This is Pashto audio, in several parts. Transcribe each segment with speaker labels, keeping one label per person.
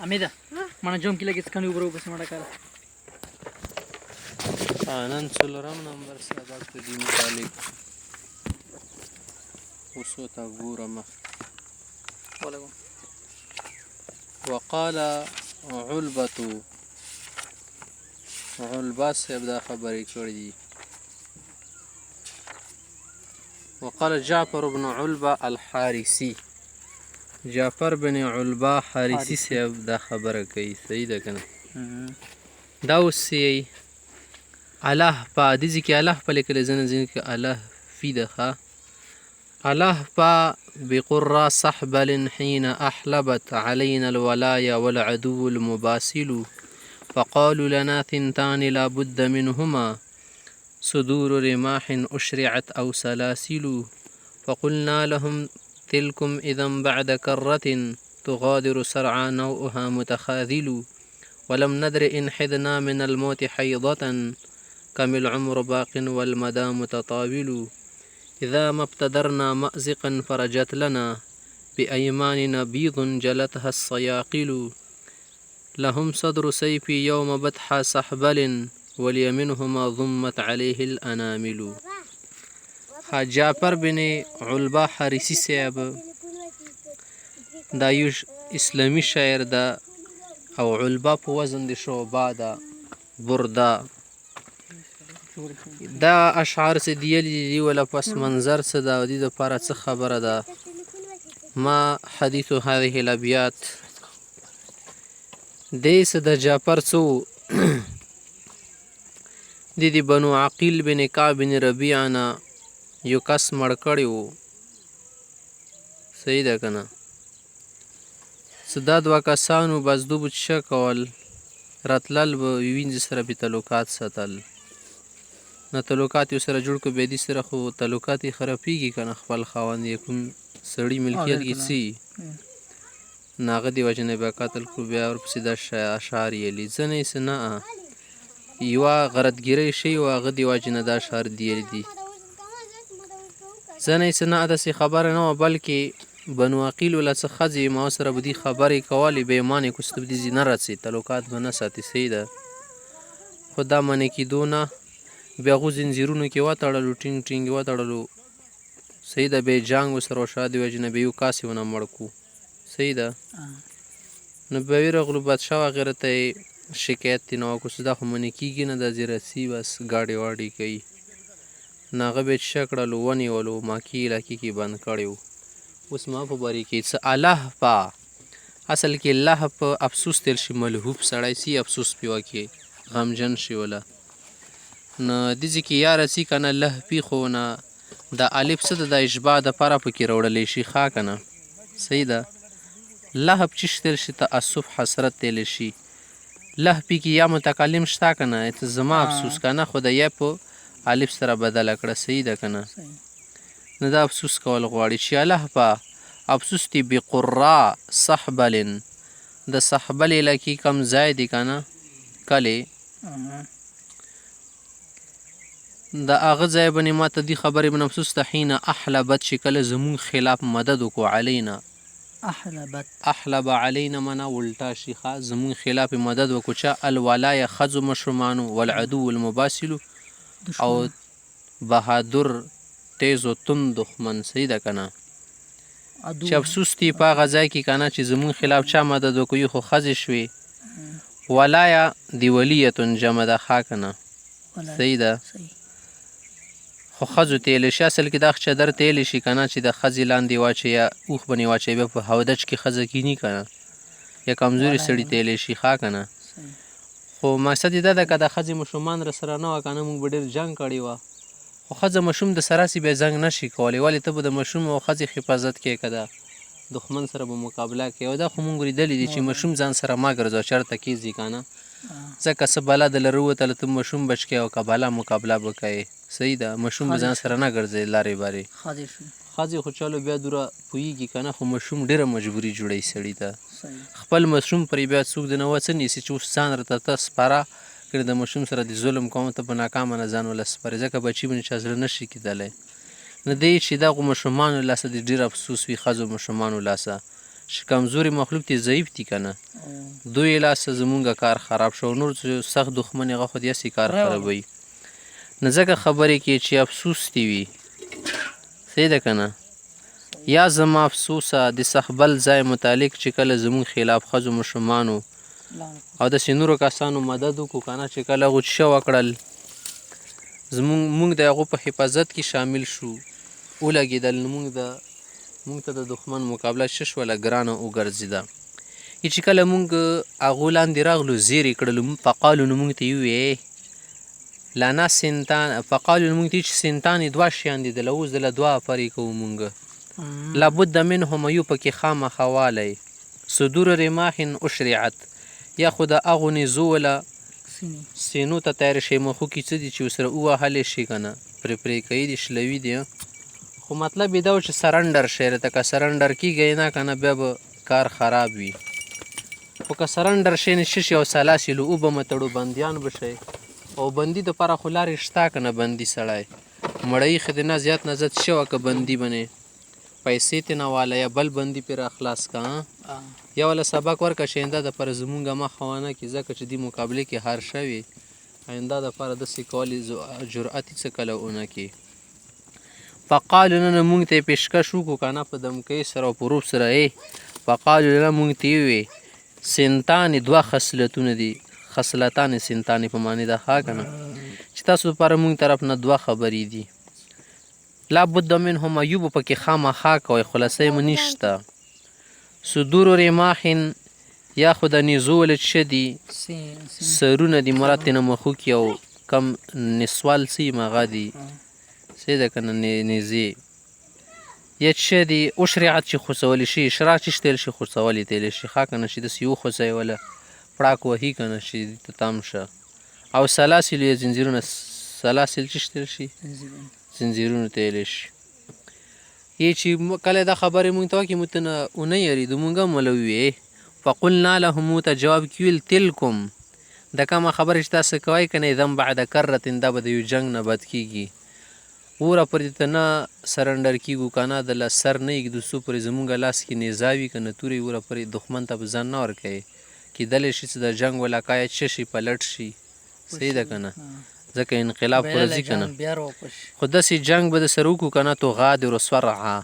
Speaker 1: حمیده mana jom کې لګې څکڼې وبرو بس مړه کړه
Speaker 2: نن څلورم نمبر سبق د دې متعلق اوسو ته ګورم. وقال علبة علبه صاحب دا خبرې کړې دي. وقال جعفر بن علبة الحارثي جعفر بن علبة حارثي صاحب دا خبره کوي. صحیح ده کنه؟ دا اوس الله په دې کې الله په لیکل ځنه کې الله فی دخه الله په بقرى صحبل حين أحلبت علينا الولايا والعدو المباسل فقالوا لنا ثنتان لا بد منهما صدور رماح أشرعت أو سلاسل فقلنا لهم تلكم إذا بعد كرة تغادر سرعا نوؤها متخاذل ولم ندر إن حذنا من الموت حيضة كم العمر باق والمدى متطاول إذا ما ابتدرنا مأزقا فرجت لنا بأيماننا بيض جلتها الصياقل لهم صدر سيفي يوم بطح سحبل وليمنهما ضمت عليه الأنامل. جعفر بن علبة حارثي صاحب دا یو اسلامی شاعر دا او علبه په وزن د شعبه دا برده دا اشعار څه دی ولا پس منظر څه دا د لپاره څه خبره ده. ما حديث هذه الابيات دیس د جعفر څو د بنو عقیل بن کعب بن ربیعه یو کس مړ کړی و. صحیح ده کنه؟ صدا دوه کسانو بس دوبه څه کول راتلل به وینځ سره به تعلقات ساتل نه تعلقات یو سره جوړ کو به دي سره خو تعلقات یې خرابېږي کنه خپل خاوند یې کوم سړی ملکیت کې سي ناغه دی وجه نه به قتل کو بیا ور پسې د اشعار یې لیزنې سنا یو غرضګری شی او هغه دی وجه نه د اشعار دی زنې سنا د خبره نه بلکې بنو عقیل ولا څه خځې ما سره بدی خبرې کولې به ایمان کوست بدی زینه راسي تعلقات به نه ساتي. صحیح ده؟ خدا منې کېدو نه بیا غو زنځیرونو کې وتړلو ټینګ ټینګ وتړلو. صحیح ده؟ به جنګ ورسره وشو د وجې نه به یو کاسې ونه مړ کړو. صحیح ده؟ نو به ورغلو بادشاه وغیره ته شکایت یې نه وکړو دا خو منې کېږي نه دا زیرسي بس ګاډې واډې کوي نه هغه به څه کړلو ونیولو ماکي علاقې کې بند کړی و. اوس ما په باره کې څه الله په اصل کې الله په افسوس تیر شي ملهوب سړی سي افسوس پې وکړي غمجن شي وله نو دې کې یا رسي که نه له پي خو نه د الف څه د اشباع دپاره پکې راوړلی شي ښه که نه؟ صحیح ده؟ لهب چې تیر شي تعصف حسرت تیلی شي له پي کې یا متکلم شته که نه زما افسوس که نه خو د یا په الف سره بدله کړه. صحیح ده که نه؟ نو دا افسوس کول غواړي چې الله په افسوس دی بقرا صحبل د صحبل علاقې کم ځای دی که نه کلې د هغه ځای باندې ما ته دې خبرې به افسوس ته حین احلبت چې کله زمونږ خلاف مدد وکړو علینا احلب علینا منا ولټا شي ښه زمونږ خلاف مدد وکړو چې الولایه ښځو مشرمانو والعدو المباسل او بهادر تیز و تند دښمن. صحیح ده که نه؟ چې افسوس دی په هغه ځای کې که نه چې زمونږ خلاف چا مدد وکوي خو ښځې شوې ولایا د ولیتون جمع ده ښه که نه؟ صحیح ده؟ خو ښځو تیلی شي اصل کې دا چادر تیلی شي که نه چې د ښځې لاندې واچوي یا اوښ باندې واچوي بیا په هودج کې ښځه کیني که نه یا کمزوري سړي تیلی شي ښه که نه؟ خو مقصد یې دا ده که د ښځې مشومان را سره نه وه که نه موږ به ډېر جنګ کړی وه خو ښځه مشوم د سراسي بیا زنګ نشي کولی ولې ته به د مشوم او ښځې حفاظت کوې که د دښمن سره به مقابله کوي او دا خو مونږ لیدلی دي چې مشوم ځان سره ما ګرځوه چېرته کېځي که نه ځکه څه بلا د لره ووتله ته مشوم بچ کوې او که بلا مقابله به کوې. صحیح ده؟ مشوم به ځان سره نه ګرځوي لارې بارې ښځې خو چلو بیا دوره پوهېږي که نه خو مشوم ډېره مجبوري جوړوي سړي ته خپل مشوم پرې بیا څوک د نه څه نیسي چې اوس ځان راته ته سپاره کړې د مشوم سره د ظلم کوم ته په ناکامه نه ځان وله سپارې ځکه بچي باندې چا زړه نه شي کېدلی نه دی چې دغو مشومانو لاسه د ډېر افسوس وي ښځو مشومانو لاسه چې کمزوري مخلوق دي ضعیف دي که نه دوی لاسه زمونږ کار خراب شو نور چې سخت دښمن هغه خو داسې کار خرابوي نو ځکه خبرې کې چې افسوس دي وي صحیح ده که نه یا زما افسوسه د سخبل ځای متعلق چې کله زمونږ خلاف ښځو ماشومانو او داسې نورو کسانو مدد وکړو که نه چې کله هغو څه وکړل موږ د هغو په حفاظت کې شامل شو ولګېدل نو موږ ته د دښمن مقابله څه شوله ګرانه وګرځېده چې کله موږ هغو لاندې راغلو زیر یې کړلو فقالو نو موږ ته یې وویې لنا سنتان فقالو نو موږ ته چې سنتانې دوه شیان دي دله اوس دله دوه افرې کوو موږ لابد منهما یو پکې خامخا والی صدور رماح اشرعت یا خو د هغو نیزو وله سینو ته تیار شي مخو کې څه دي چې ورسره ووهلی شي که نه پرې کوي دي شلوي دي خو مطلب یې دا و چې سرنډر شی راته که سرنډر کېږئ نه که نه بیا به کار خراب وي خو که سرنډر شی نه څه شي او سلاسلو اوبه مه تړو بندیان به شئ او بندي دپاره خو لارې شته که نه بندي سړی مړی ښه د نه زیات نه زیات څه وکړه بندي بنې پیسې ترې نه واله یا بل بندي پرې راخلاص که یا والا سبق ورکړه چې آینده دپاره زمونږ مخه ونه کړي ځکه چې دې مقابلې کې هار شوي آینده دپاره داسې کولې جرأت یې څه کله ونه کړي فقالو نه موږ ته یې پیشکش وکړو که نه په دمکۍ سره او په روب سره فقالو نه موږ ته یې وویې سنتانې دوه خصلتونه دي خصلتانې سنتانې په معنې ده ښه که نه چې تاسو دپاره موږ طرف نه دوه خبرې دي لابد منهما یو به پکې خامخا کوئ خلاصۍ مو نشته صدور رماح یا خو د نیزو ولې څه دي سرونه دي مراد ترې نه مخوکي او کم نسوال څه یم هغه دي صحیح ده که نه نیزې یا څه دي اشرعت چې خوڅولی شي اشراق چې تیل شي خوڅولی تیلی شي ښه که نه چې داسې وخوڅوي وله پړاک وهي که نه چې ته تم شه او سلاسل یا زنځیرونه سلاسل چې تیل شي زنځیرونه تیلی شي یې چې کله دا خبرې مونږ ته وکړې مونږ ته نه ونه یېرېدو مونږ هم وله وویې فقلنا له مو ته جواب کې ویل تلکم دا کومه خبره چې تاسو کوئ که نه ذم بعد کرتن دا به د یو جنګ نه بد کېږي وره پرې ته نه سرنډر کېږو که نه دله سر نه ایږدو څو پرې زمونږ لاس کې نیزا وي که نه تورې وره پرې دښمن ته به ځان نه ورکوي کېدلی شي چې د جنګ ولاقایت څه شي پلټ شي صحیح ده که نه ځکه انقلاب خو راځي که نه خو داسې جنګ به د سره وکړو که نه تو غادر سورعا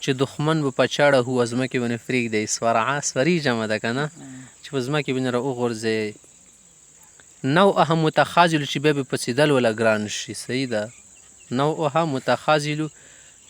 Speaker 2: چې دښمن به په چاړه هو ځمکې باندې پرېږدی سورعا سوري جمع ده که نه چې په ځمکې باندې را وغورځئ نوعها متخاذلو چې بیا به پڅېدل وله ګران شي صحیح ده نوعها متخاذلو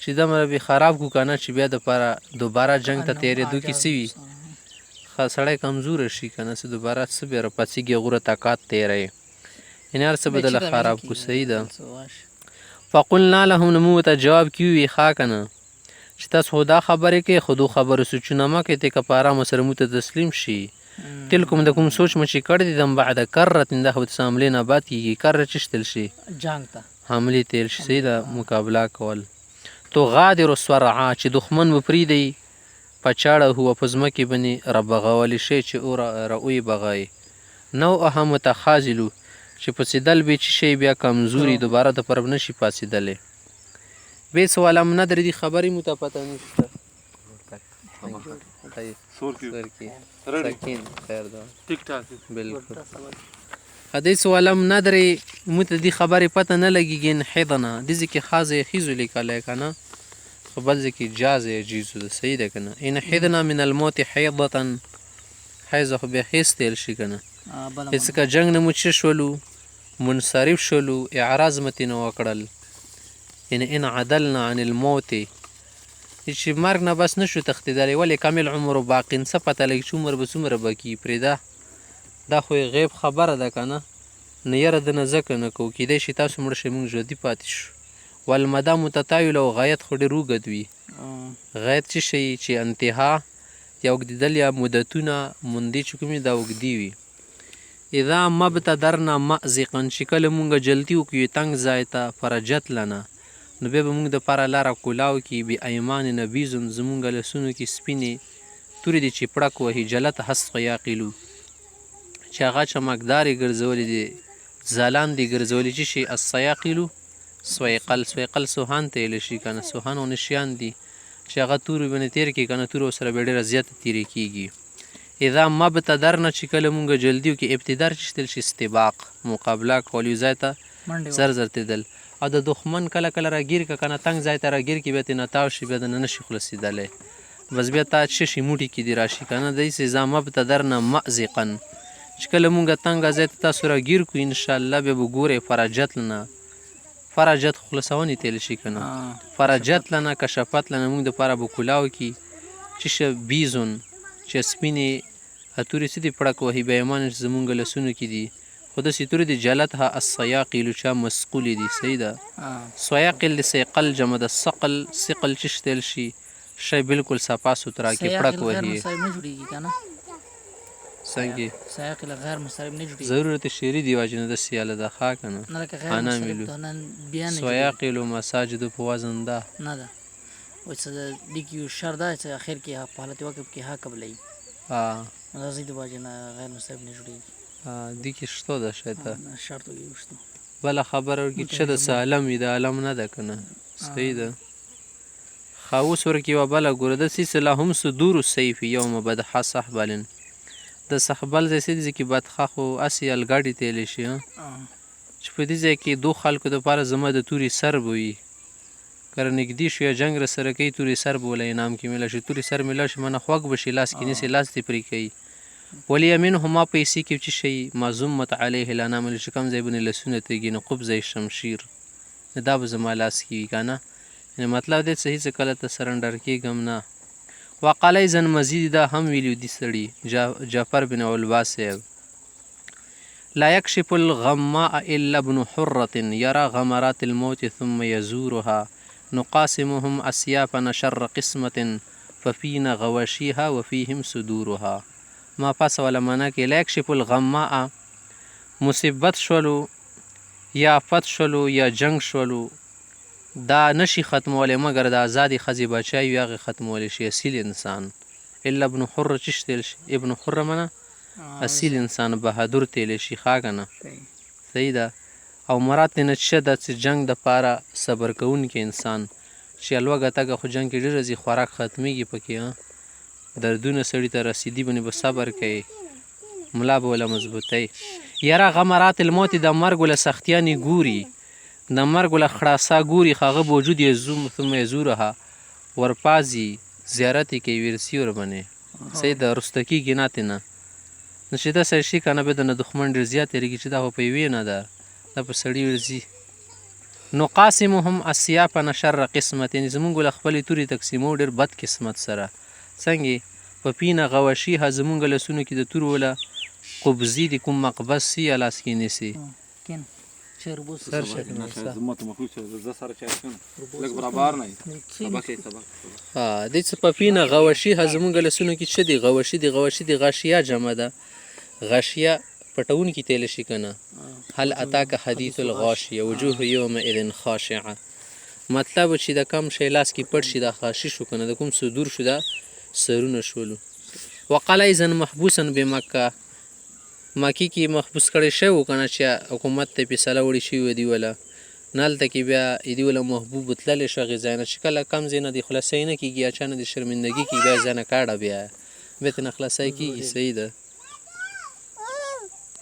Speaker 2: چې دومره به خراب کړو که نه چې بیا دپاره دوباره جنګ ته تیارېدو کې څه وي سړی کمزوره شي که نه څه دوباره څه بیا راپاڅېږي غوره طاقت تیری یعنې هر څه به دله خراب کړو صحیح ده فقلنا لهم نو موږ ته جواب کې وویې ښه که نه چې تاسو خو دا خبرې کوئ خو دو خبرو سوچونه مه کوئ ته که په ارامه سره موږ ته تسلیم شي تلکم د کوم سوچ مو چې کړی دي دم بعد کرتن دا خو تاسو حملې نه بعد کېږي کره چې شتل شي
Speaker 1: جنګ ته
Speaker 2: حملې تیر شي صحیح ده مقابله کول تو غادر سورعا چې دښمن به پرېږدئ په چاړه هو په ځمکې باندې رابغولی شي چې او راویې بغایي نوعها متخاذلو چې پڅېدل به چې شی بیا کمزوري دوباره دپاره به نه شي پاڅېدلی بې سواله هم نه درې دي خبرې مو ته پته نشته بالکل دې سواله هم نه درې مو ته دې خبرې پته نه لګېږي انحضنه دې ځای کې خاص یخیزو لیکلی که نه خو بل ځای کې جاز یجیزو ده صحیح ده که نه انحضنه من الموت حیضة حیضه خو بیا خیز تیل شي که نه ځکه جنګ نه مو څه شولو منصرف شولو اعراض مو ترېنه وکړل یعنې ان عدلنا عن الموت چې مرګ نه بس نه شو تښتېدلی ولې کامل عمر و باقین څه پته لګي چې عمر به څومره به کي پرېږده دا خو غیب خبره ده که نه نه یره د نه ځکه نه کوو کیدای شي تاسو مړه شئ موږ ژوندي پاتې شو والمدا متطاول او غایت خو ډېر اوږد وي غایت څه شی چې انتها یا اوږدېدل یا مدتونه موندې چې کومې دا اوږدې وي اذا مبتدرنا مأزقا چې کله مونږ جلدي وکړو تنګ ځای ته فرجت لنا نو بیا به مونږ دپاره لاره کولاو کړي بې ایمان نبیزن زمونږ لسونو کې سپینې تورې دي چې پړک وهي جلت حسق یاقلو چې هغه چمکدارې ګرځولې دي ځلان دي ګرځولې چې شي السیاقلو سویقل سویقل سوهان ته ویلی شي که نه سوهان او نشیان دي چې هغه توري باندې تیر کړي که نه تورو سره به ډېره زیاته تیرې کېږي. اذا مبتدر نه چې کله مونږ جلدي وکړي ابتدار چې شتل شي استباق مقابله کول یو ځای ته زر زر تېدل او د دښمن کله کله راګیر که که نه تنګ ځای ته راګیر کړي بیا ترې نه تاو شي بیا د نه نشي خلاصېدلی بس بیا تا څه شي موټي کې دې راشي که نه داسې اذا مبتدر نه مأزقا چې کله مونږ تنګه ځای ته تاسو راګیر کړو انشاءالله بیا به ګورئ فرجت لنه فرجت خلاصونې تیلی شي که نه فرجت لنه کشفت لنه مونږ دپاره به کلاو کي چې شه بیزون چې سپینې تورې څه دي پړک وهي بیا ایمان چې زمونږ لسونو کې دي خو داسې تورې دي جلتها السیاقل چا مسقولې دي صحیح ده سیاقل د سیقل جمع د ثقل ثقل چې شتل شي شی بالکل صفا سوترا کې پړک وهي څنګه ضرورت شعري دی واجنه د سیاله د خا کنه انا ملو سیاقل مساجد په وزن ده
Speaker 1: نه ده او څه د یو شر ده چې اخر کې په حالت وقف کې ها قبلې دا زید واجنه غیر مستقیم نه جوړیږي
Speaker 2: دي کې شته ده شاید
Speaker 1: شرط وي
Speaker 2: بل خبر ورکی چې د سالم د عالم نه ده کنه صحیح ده خاوس ورکی و بل ګور د سلسله هم صدور السيف يوم بدح صحبلن د صحبل د سې کې بدخه خو اسی الګاډي تیل شي چې په دې ځای کې دوه خلکو د پاره زما د توري سر بوي کر نګدي شو یا جنگ سره کوي توري سر بوله انعام کې مله شي توري سر مله شي منه خوګ بشي لاس کې نسی لاس تی پری کوي ولی منهما پیسې کې چې شي معزومت علیه لانا مل چې کم ځای بنه لسونه تیږي نه قبضه شمشیر دا به زما لاس کې کنه یعنی مطلب دې صحیح څه کله ته سرندر کېږم نه وقال اذن مزید دا هم ویلو دي سړي جعفر بن علباس لا يكشف الغماء الا ابن حرة يرى غمرات الموت ثم يزورها نقاسمهم اسيافنا شر قسمة ففينا غواشيها وفيهم صدورها ما پس ولا معنا کې لا يكشف الغماء مصیبت شولو یا فت شولو یا جنگ شولو دا نشي ختمولی مگر د آزادي ښځې بچی وي هغې ختمولی شي اصیل انسان الا ابن حره چې شتیل شي ابن حره منه اصیل انسان بهادر تیلی شي ښه که نه صحیح ده او مراد ترې نه څه ده چې جنګ دپاره صبر کوونکی انسان چې الوږه تګه خو جنګ کې ډېره ځي خوراک ختمیږي پکې دردونه سړي ته رسیدي باندې به صبر کوي ملا به وله مضبوطی یاره غمرات الموت د مرګ وله سختیانې ګوري د مرګ وله خړاسا ګوري خو هغه به وجود یزوم ثم یزورها ورپازي زیارت یې کوي ورسي ورباندې صحیح ده رسته کېږي نه ترې نه نو چې داسې شي که نه بیا د نه دښمن ډېر زیات تېرېږي چې دا خو په یوې نه ده دا په سړي ورځي نقاسمهم اسیافنا شر قسمت یعنې زمونږ له خپلې تورې تقسیمو ډېر بد قسمت سره څنګه په پینا غواشیها زمونږ لسونو کې د تور وله قبضي د کوم مقبض سی یا لاس کې نیسي دې څه په پینا غواشیها زمونږ لسونو کې څه دي غواشي د غاشیه جمع ده غاشیه پټون کې تیل شي که نه هل اتاک حدیث الغاشیه وجوه یومئذ خاشعه مطلب چې د کم شی لاس کې پټ شي دا خاشي شو که نه د کوم صدور شو دا سرونه شولو وقال اذن محبوسا بمکه مکی کې محبوس کړی شوی و که نه چې حکومت ته فیصله وړې شوي وه دې وله نه هلته کې بیا دې وله محبوب تللی شو هغې ځای نه چې کله کم ځای نه دې خلاصی نه کېږي یا چا نه دې شرمندګي کېږي بیا ځای نه کاړه بیا ترې نه خلاصی کېږي صحیح ده